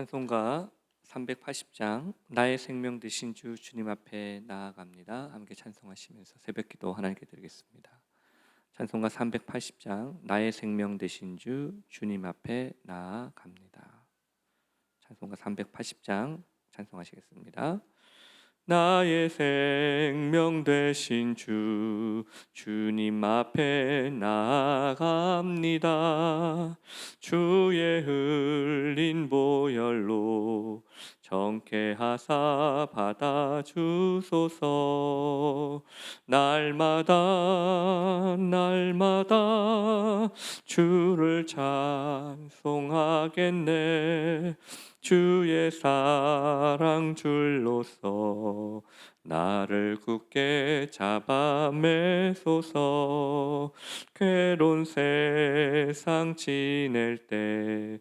찬송가 380장 나의 생명 되신 주 주님 앞에 나아갑니다. 함께 찬송하시면서 새벽기도 하나님께 드리겠습니다. 찬송가 380장 나의 생명 되신 주 주님 앞에 나아갑니다. 찬송가 380장 찬송하시겠습니다. 나의 생명 되신 주 주님 앞에 나아갑니다. 주의 흘린 보혈로 정케 하사 받아주소서. 날마다 주를 찬송하겠네. 주의 사랑 줄로서 나를 굳게 잡아 매소서. 괴로운 세상 지낼 때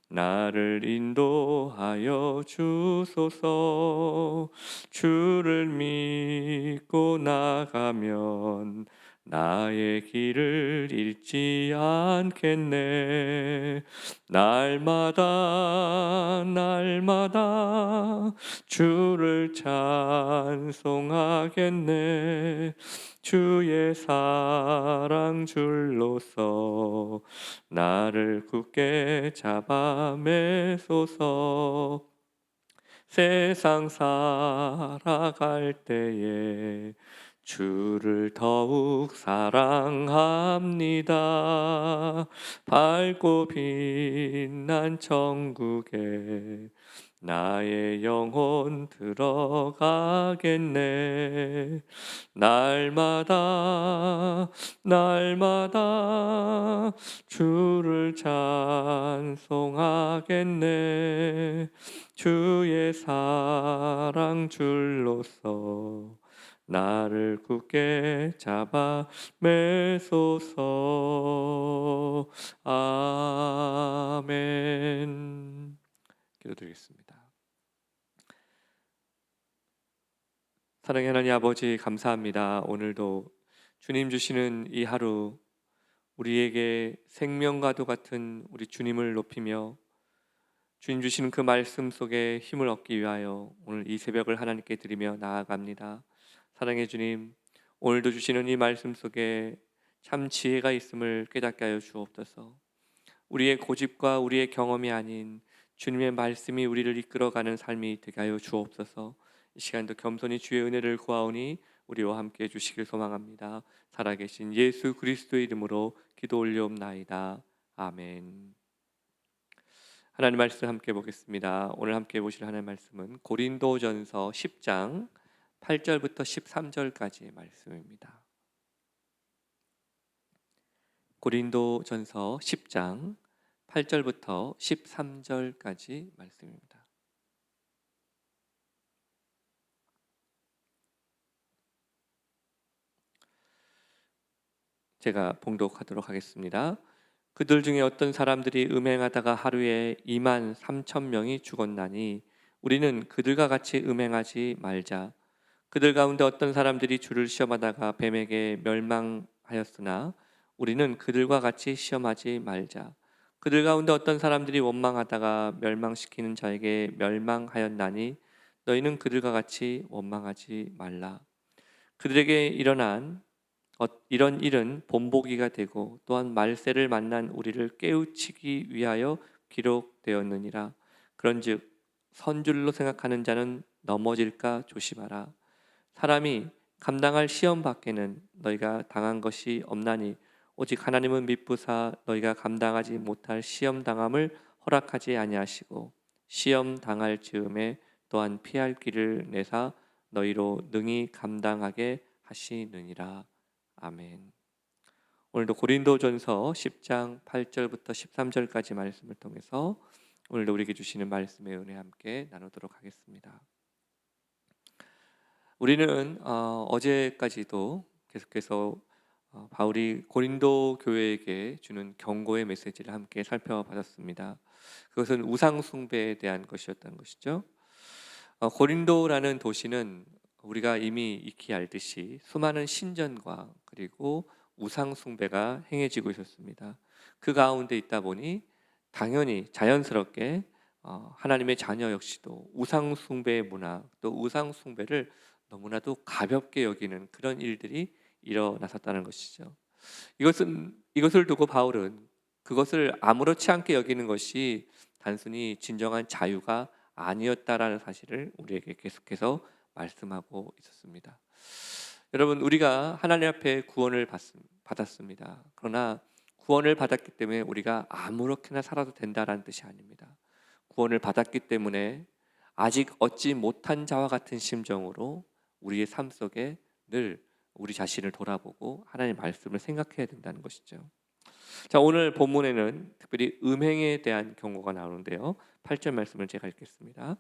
나를 인도하여 주소서. 주를 믿고 나가면 나의 길을 잃지 않겠네. 날마다 주를 찬송하겠네. 주의 사랑 줄로서 나를 굳게 잡아 매소서. 세상 살아갈 때에 주를 더욱 사랑합니다. 밝고 빛난 천국에 나의 영혼 들어가겠네. 날마다 주를 찬송하겠네. 주의 사랑 줄로서 나를 굳게 잡아 매소서. 아멘. 기도드리겠습니다. 사랑의 하나님 아버지, 감사합니다. 오늘도 주님 주시는 이 하루, 우리에게 생명과도 같은 우리 주님을 높이며 주님 주시는 그 말씀 속에 힘을 얻기 위하여 오늘 이 새벽을 하나님께 드리며 나아갑니다. 사랑의 주님, 오늘도 주시는 이 말씀 속에 참 지혜가 있음을 깨닫게 하여 주옵소서. 우리의 고집과 우리의 경험이 아닌 주님의 말씀이 우리를 이끌어가는 삶이 되게 하여 주옵소서. 이 시간도 겸손히 주의 은혜를 구하오니 우리와 함께 해주시길 소망합니다. 살아계신 예수 그리스도의 이름으로 기도 올려옵나이다. 아멘. 하나님 말씀 함께 보겠습니다. 오늘 함께 보실 하나님 말씀은 고린도전서 10장 8절부터 13절까지의 말씀입니다. 고린도전서 10장 8절부터 13절까지 말씀입니다. 제가 봉독하도록 하겠습니다. 그들 중에 어떤 사람들이 음행하다가 하루에 2만 3천 명이 죽었나니 우리는 그들과 같이 음행하지 말자. 그들 가운데 어떤 사람들이 주를 시험하다가 뱀에게 멸망하였으나 우리는 그들과 같이 시험하지 말자. 그들 가운데 어떤 사람들이 원망하다가 멸망시키는 자에게 멸망하였나니 너희는 그들과 같이 원망하지 말라. 그들에게 이런 일은 본보기가 되고 또한 말세를 만난 우리를 깨우치기 위하여 기록되었느니라. 그런즉 선줄로 생각하는 자는 넘어질까 조심하라. 사람이 감당할 시험 밖에는 너희가 당한 것이 없나니 오직 하나님은 미쁘사 너희가 감당하지 못할 시험 당함을 허락하지 아니하시고 시험 당할 즈음에 또한 피할 길을 내사 너희로 능히 감당하게 하시느니라. 아멘. 오늘도 고린도전서 10장 8절부터 13절까지 말씀을 통해서 오늘도 우리에게 주시는 말씀의 은혜 함께 나누도록 하겠습니다. 우리는 어제까지도 계속해서 바울이 고린도 교회에게 주는 경고의 메시지를 함께 살펴봤습니다. 그것은 우상 숭배에 대한 것이었던 것이죠. 고린도라는 도시는 우리가 이미 익히 알듯이 수많은 신전과 그리고 우상 숭배가 행해지고 있었습니다. 그 가운데 있다 보니 당연히 자연스럽게 하나님의 자녀 역시도 우상 숭배의 문화, 또 우상 숭배를 너무나도 가볍게 여기는 그런 일들이 일어났었다는 것이죠. 이것을 두고 바울은 그것을 아무렇지 않게 여기는 것이 단순히 진정한 자유가 아니었다라는 사실을 우리에게 계속해서 말씀하고 있었습니다. 여러분, 우리가 하나님 앞에 구원을 받았습니다. 그러나 구원을 받았기 때문에 우리가 아무렇게나 살아도 된다라는 뜻이 아닙니다. 구원을 받았기 때문에 아직 얻지 못한 자와 같은 심정으로 우리의 삶 속에 늘 우리 자신을 돌아보고 하나님의 말씀을 생각해야 된다는 것이죠. 자, 오늘 본문에는 특별히 음행에 대한 경고가 나오는데요. 8절 말씀을 제가 읽겠습니다.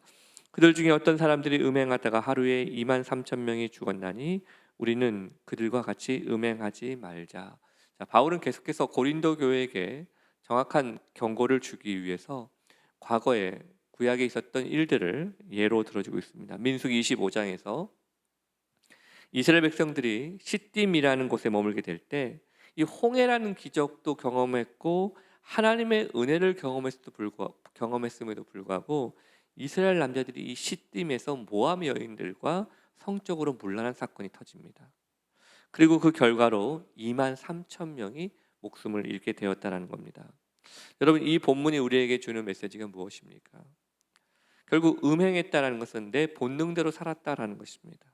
그들 중에 어떤 사람들이 음행하다가 하루에 2만 3천 명이 죽었나니 우리는 그들과 같이 음행하지 말자. 자, 바울은 계속해서 고린도 교회에게 정확한 경고를 주기 위해서 과거에 구약에 있었던 일들을 예로 들어주고 있습니다. 민수기 25장에서 이스라엘 백성들이 시딤이라는 곳에 머물게 될 때 이 홍해라는 기적도 경험했고 하나님의 은혜를 경험했음에도 불구하고 이스라엘 남자들이 이 시딤에서 모함 여인들과 성적으로 문란한 사건이 터집니다. 그리고 그 결과로 2만 3천 명이 목숨을 잃게 되었다는 겁니다. 여러분, 이 본문이 우리에게 주는 메시지가 무엇입니까? 결국 음행했다는 것은 내 본능대로 살았다라는 것입니다.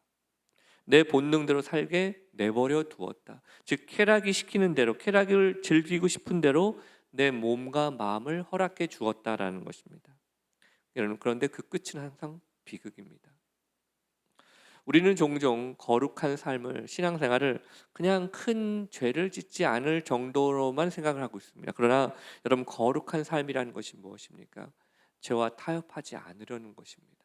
내 본능대로 살게 내버려 두었다. 즉 쾌락이 시키는 대로, 쾌락을 즐기고 싶은 대로 내 몸과 마음을 허락해 주었다라는 것입니다. 여러분, 그런데 그 끝은 항상 비극입니다. 우리는 종종 거룩한 삶을, 신앙생활을 그냥 큰 죄를 짓지 않을 정도로만 생각을 하고 있습니다. 그러나 여러분, 거룩한 삶이라는 것이 무엇입니까? 죄와 타협하지 않으려는 것입니다.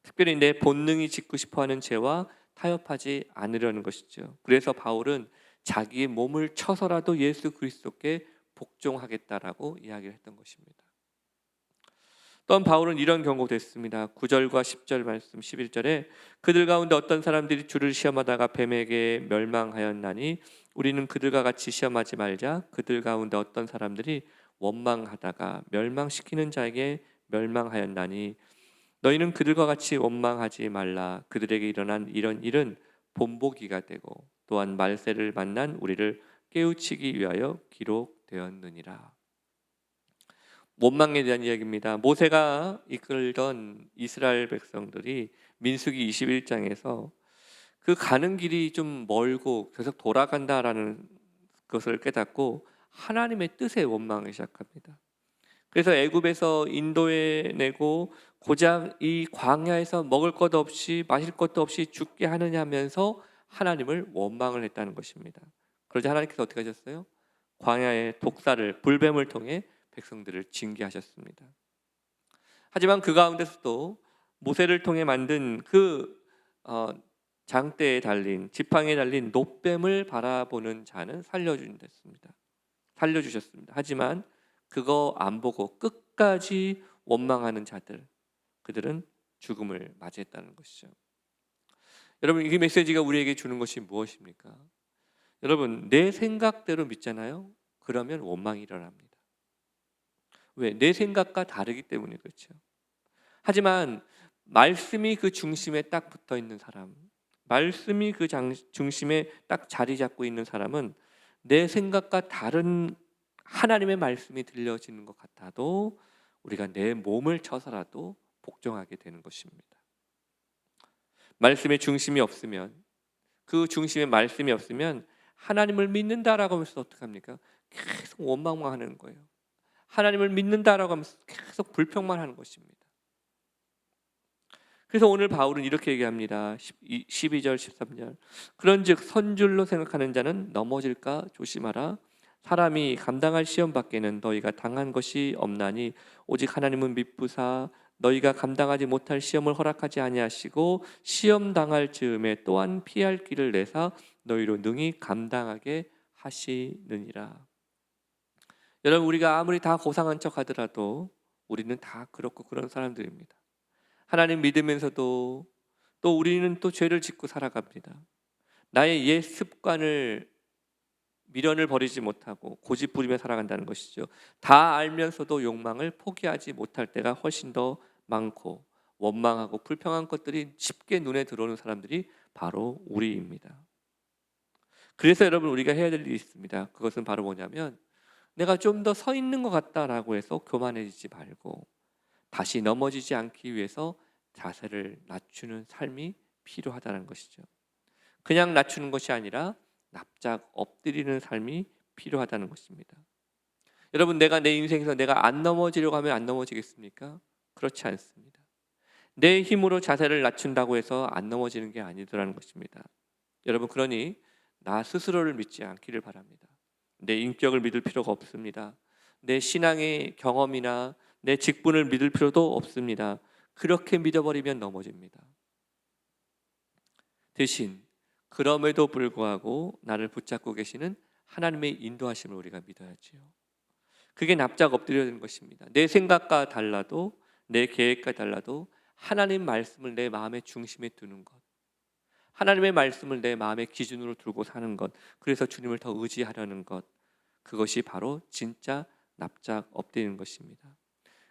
특별히 내 본능이 짓고 싶어하는 죄와 타협하지 않으려는 것이죠. 그래서 바울은 자기의 몸을 쳐서라도 예수 그리스도께 복종하겠다라고 이야기를 했던 것입니다. 또한 바울은 이런 경고도 했습니다. 9절과 10절 말씀, 11절에 그들 가운데 어떤 사람들이 주를 시험하다가 뱀에게 멸망하였나니 우리는 그들과 같이 시험하지 말자. 그들 가운데 어떤 사람들이 원망하다가 멸망시키는 자에게 멸망하였나니 너희는 그들과 같이 원망하지 말라. 그들에게 일어난 이런 일은 본보기가 되고 또한 말세를 만난 우리를 깨우치기 위하여 기록되었느니라. 원망에 대한 이야기입니다. 모세가 이끌던 이스라엘 백성들이 민수기 21장에서 그 가는 길이 좀 멀고 계속 돌아간다라는 것을 깨닫고 하나님의 뜻에 원망을 시작합니다. 그래서 애굽에서 인도해 내고 고작 이 광야에서 먹을 것 없이 마실 것도 없이 죽게 하느냐 하면서 하나님을 원망을 했다는 것입니다. 그러자 하나님께서 어떻게 하셨어요? 광야의 독사를, 불뱀을 통해 백성들을 징계하셨습니다. 하지만 그 가운데서도 모세를 통해 만든 그 장대에 달린, 지팡이에 달린 놋뱀을 바라보는 자는 살려주셨습니다. 하지만 그거 안 보고 끝까지 원망하는 자들, 그들은 죽음을 맞이했다는 것이죠. 여러분, 이 메시지가 우리에게 주는 것이 무엇입니까? 여러분, 내 생각대로 믿잖아요? 그러면 원망이 일어납니다. 왜? 내 생각과 다르기 때문에 그렇죠. 하지만 말씀이 그 중심에 딱 붙어 있는 사람, 말씀이 그 중심에 딱 자리 잡고 있는 사람은 내 생각과 다른 하나님의 말씀이 들려지는 것 같아도 우리가 내 몸을 쳐서라도 복종하게 되는 것입니다. 말씀의 중심이 없으면, 그 중심에 말씀이 없으면 하나님을 믿는다라고 하면서 어떡합니까? 계속 원망만 하는 거예요. 하나님을 믿는다라고 하면서 계속 불평만 하는 것입니다. 그래서 오늘 바울은 이렇게 얘기합니다. 12절 13절 그런즉 선줄로 생각하는 자는 넘어질까 조심하라. 사람이 감당할 시험 밖에는 너희가 당한 것이 없나니 오직 하나님은 미쁘사 너희가 감당하지 못할 시험을 허락하지 아니하시고 시험 당할 즈음에 또한 피할 길을 내사 너희로 능히 감당하게 하시느니라. 여러분, 우리가 아무리 다 고상한 척 하더라도 우리는 다 그렇고 그런 사람들입니다. 하나님 믿으면서도 또 우리는 또 죄를 짓고 살아갑니다. 나의 옛 습관을 미련을 버리지 못하고 고집 부리며 살아간다는 것이죠. 다 알면서도 욕망을 포기하지 못할 때가 훨씬 더 많고, 원망하고 불평한 것들이 쉽게 눈에 들어오는 사람들이 바로 우리입니다. 그래서 여러분, 우리가 해야 될 일이 있습니다. 그것은 바로 뭐냐면, 내가 좀 더 서 있는 것 같다라고 해서 교만해지지 말고, 다시 넘어지지 않기 위해서 자세를 낮추는 삶이 필요하다는 것이죠. 그냥 낮추는 것이 아니라 납작 엎드리는 삶이 필요하다는 것입니다. 여러분, 내가 내 인생에서 내가 안 넘어지려고 하면 안 넘어지겠습니까? 그렇지 않습니다. 내 힘으로 자세를 낮춘다고 해서 안 넘어지는 게 아니더라는 것입니다. 여러분, 그러니 나 스스로를 믿지 않기를 바랍니다. 내 인격을 믿을 필요가 없습니다. 내 신앙의 경험이나 내 직분을 믿을 필요도 없습니다. 그렇게 믿어버리면 넘어집니다. 대신 그럼에도 불구하고 나를 붙잡고 계시는 하나님의 인도하심을 우리가 믿어야지요. 그게 납작 엎드려야 되는 것입니다. 내 생각과 달라도, 내 계획과 달라도 하나님 말씀을 내 마음의 중심에 두는 것, 하나님의 말씀을 내 마음의 기준으로 두고 사는 것, 그래서 주님을 더 의지하려는 것, 그것이 바로 진짜 납작 엎드리는 것입니다.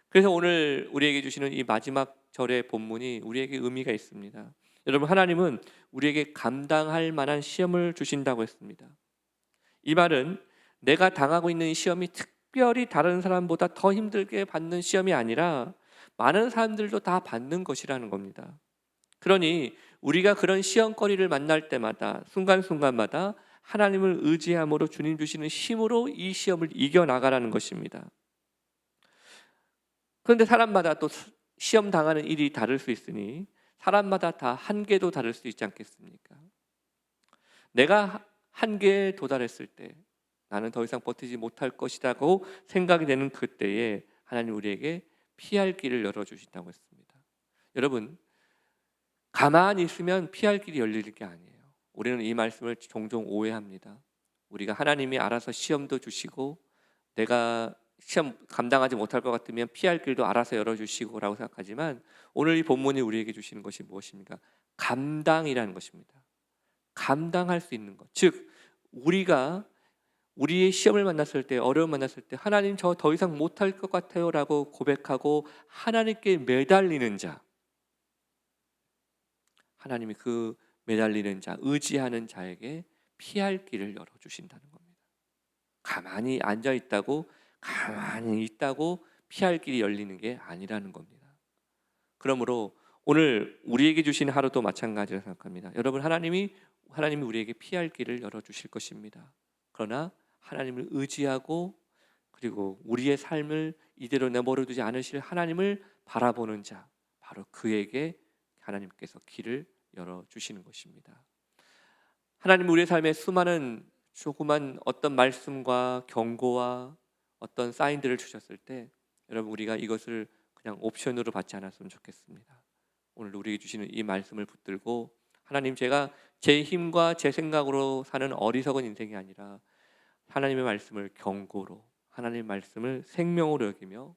그래서 오늘 우리에게 주시는 이 마지막 절의 본문이 우리에게 의미가 있습니다. 여러분, 하나님은 우리에게 감당할 만한 시험을 주신다고 했습니다. 이 말은 내가 당하고 있는 시험이 특별히 다른 사람보다 더 힘들게 받는 시험이 아니라 많은 사람들도 다 받는 것이라는 겁니다. 그러니 우리가 그런 시험거리를 만날 때마다, 순간순간마다 하나님을 의지함으로 주님 주시는 힘으로 이 시험을 이겨나가라는 것입니다. 그런데 사람마다 또 시험 당하는 일이 다를 수 있으니 사람마다 다 한계도 다를 수 있지 않겠습니까? 내가 한계에 도달했을 때 나는 더 이상 버티지 못할 것이라고 생각이 되는 그때에 하나님 우리에게 피할 길을 열어주신다고 했습니다. 여러분, 가만히 있으면 피할 길이 열릴 게 아니에요. 우리는 이 말씀을 종종 오해합니다. 우리가 하나님이 알아서 시험도 주시고 내가 시험 감당하지 못할 것 같으면 피할 길도 알아서 열어주시고 라고 생각하지만, 오늘 이 본문이 우리에게 주시는 것이 무엇입니까? 감당이라는 것입니다. 감당할 수 있는 것, 즉 우리가 우리의 시험을 만났을 때, 어려움 만났을 때 하나님 저 더 이상 못할 것 같아요 라고 고백하고 하나님께 매달리는 자, 하나님이 그 매달리는 자, 의지하는 자에게 피할 길을 열어주신다는 겁니다. 가만히 앉아있다고 피할 길이 열리는 게 아니라는 겁니다. 그러므로 오늘 우리에게 주신 하루도 마찬가지라 생각합니다. 여러분, 하나님이 우리에게 피할 길을 열어주실 것입니다. 그러나 하나님을 의지하고, 그리고 우리의 삶을 이대로 내버려 두지 않으실 하나님을 바라보는 자, 바로 그에게 하나님께서 길을 열어주시는 것입니다. 하나님 우리의 삶에 수많은 조그만 어떤 말씀과 경고와 어떤 사인들을 주셨을 때, 여러분, 우리가 이것을 그냥 옵션으로 받지 않았으면 좋겠습니다. 오늘 우리에게 주시는 이 말씀을 붙들고, 하나님, 제가 제 힘과 제 생각으로 사는 어리석은 인생이 아니라 하나님의 말씀을 경고로, 하나님의 말씀을 생명으로 여기며,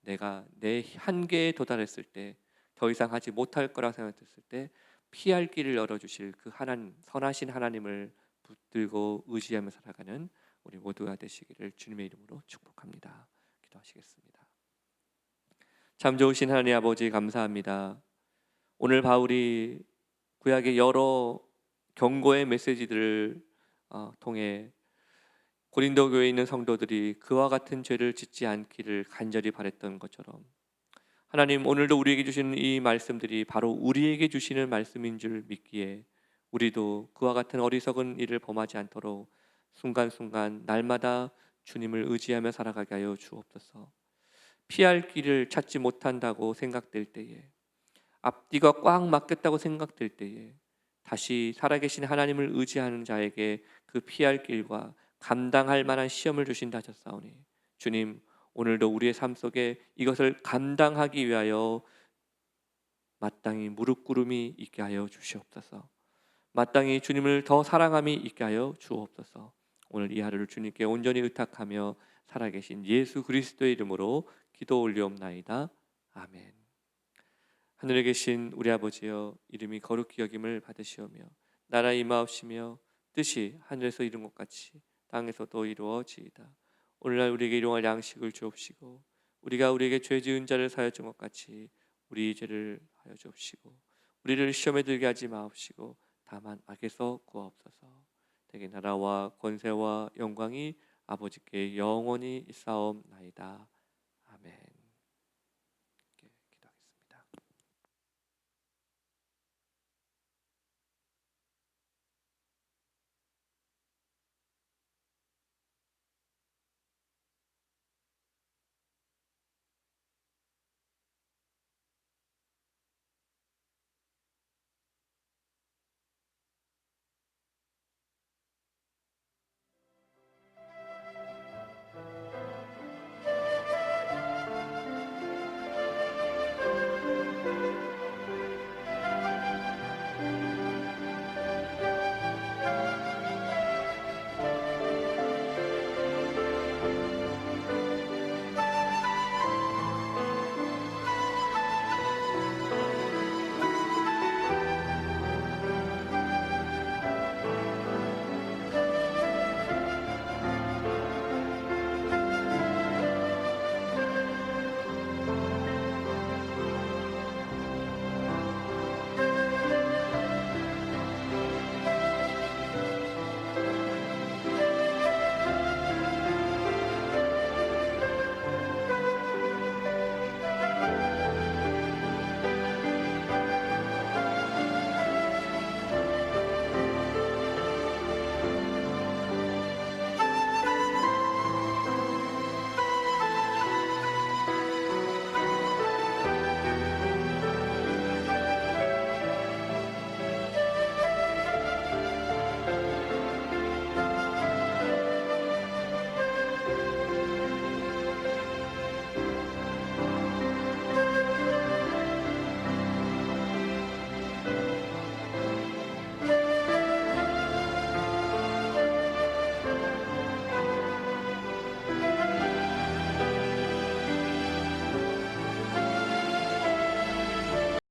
내가 내 한계에 도달했을 때, 더 이상 하지 못할 거라 생각했을 때 피할 길을 열어주실 그 하나님, 선하신 하나님을 붙들고 의지하며 살아가는 우리 모두가 되시기를 주님의 이름으로 축복합니다. 기도하시겠습니다. 참 좋으신 하나님 아버지, 감사합니다. 오늘 바울이 구약의 여러 경고의 메시지들을 통해 고린도 교회에 있는 성도들이 그와 같은 죄를 짓지 않기를 간절히 바랬던 것처럼, 하나님, 오늘도 우리에게 주시는 이 말씀들이 바로 우리에게 주시는 말씀인 줄 믿기에 우리도 그와 같은 어리석은 일을 범하지 않도록 순간순간 날마다 주님을 의지하며 살아가게 하여 주옵소서. 피할 길을 찾지 못한다고 생각될 때에, 앞뒤가 꽉 막혔다고 생각될 때에 다시 살아계신 하나님을 의지하는 자에게 그 피할 길과 감당할 만한 시험을 주신다 하셨사오니, 주님, 오늘도 우리의 삶 속에 이것을 감당하기 위하여 마땅히 무릎 꿇음이 있게 하여 주시옵소서. 마땅히 주님을 더 사랑함이 있게 하여 주옵소서. 오늘 이 하루를 주님께 온전히 의탁하며 살아계신 예수 그리스도의 이름으로 기도 올리옵나이다. 아멘. 하늘에 계신 우리 아버지여, 이름이 거룩히 여김을 받으시오며 나라 임하옵시며 뜻이 하늘에서 이룬 것 같이 땅에서도 이루어지이다. 오늘날 우리에게 일용할 양식을 주옵시고 우리가 우리에게 죄 지은 자를 사하여 준 것 같이 우리 죄를 하여 주옵시고 우리를 시험에 들게 하지 마옵시고 다만 악에서 구하옵소서. 대개 나라와 권세와 영광이 아버지께 영원히 있사옵나이다. 아멘.